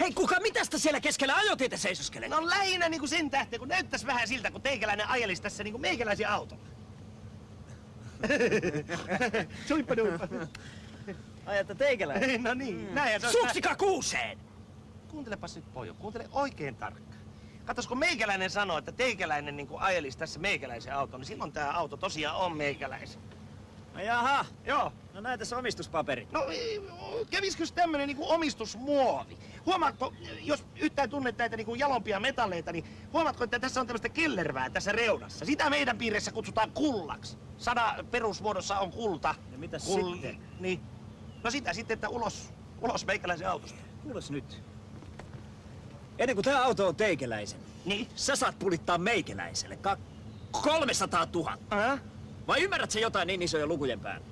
Hei, kuka mitästä siellä keskellä ajotietä seisoskelee? No lähinnä niinku sen tähteen, kun näyttäis vähän siltä, kun teikäläinen ajelisi tässä niinku meikäläisen autolla. Suippa duippa. Ajatte teikäläinen? No niin, näin se on. Suksika kuuseen! Kuuntelepas nyt pojo, kuuntele oikein tarkkaan. Katos, kun meikäläinen sanoo, että teikäläinen niinku ajelisi tässä meikäläisen auton, niin silloin tää auto tosiaan on meikäläisen. No jaha. Joo. No näytäs omistuspaperit. No käviskös tämmönen niinku omistusmuovi? Huomaatko, jos yhtään tunnet näitä niinku jalompia metalleita, niin huomaatko, että tässä on tämmöistä kellervää tässä reunassa? Sitä meidän piirissä kutsutaan kullaksi. Sana perusmuodossa on kulta. Ja mitäs sitten? Niin. No sitä sitten, että ulos meikäläisen autosta. Kuules nyt. Ennen kuin tää auto on teikäläisen, Niin? sä saat pulittaa meikäläiselle 300 000. Vai ymmärrät sä jotain niin isoja lukujen päällä?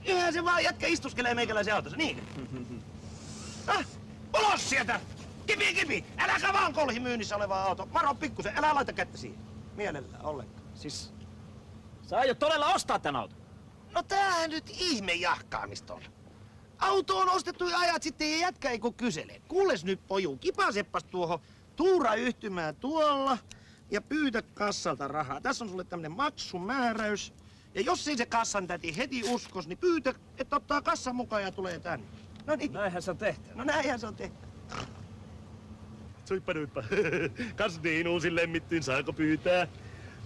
Yhä se vaan jätkä istuskelee meikäläisen autossa, niin? Ulos sieltä! Kipi! Äläkä vaan kolhi myynnissä oleva auto. Varo pikkusen, älä laita kättä siihen. Mielellään ollenkaan. Siis, sä aiot todella ostaa tän auton? No täähän nyt ihme jahkaamista on. Auto on ostettu jo ajat sitten ja jätkä ei kun kyselee. Kuules nyt poju, kipaseppas tuohon Tuura-yhtymään tuolla ja pyytä kassalta rahaa. Tässä on sulle tämmönen maksumääräys. Ja jos ei se kassan täti heti uskos, niin pyytä, että ottaa kassan mukaan ja tulee tänne. No niin. Näinhän se on tehty. No näinhän se on tehty. Suippa duippa. Kas niin uusin lemmittiin, saako pyytää?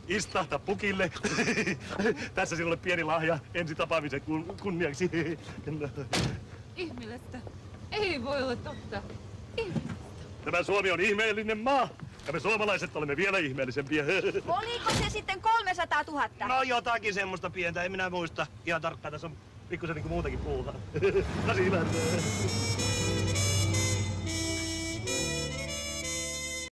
Istahta pukille. Tässä sinulle pieni lahja ensi tapaamisen kunniaksi. Ihmeellistä. Ei voi olla totta. Ihmeellistä. Tämä Suomi on ihmeellinen maa. Ja me suomalaiset olemme vielä ihmeellisempiä. Oliko se sitten 300 000? No jotakin semmoista pientä, en minä muista ihan tarkkaan. Tässä on pikkusen niinku muutakin puuhaa. No siinä.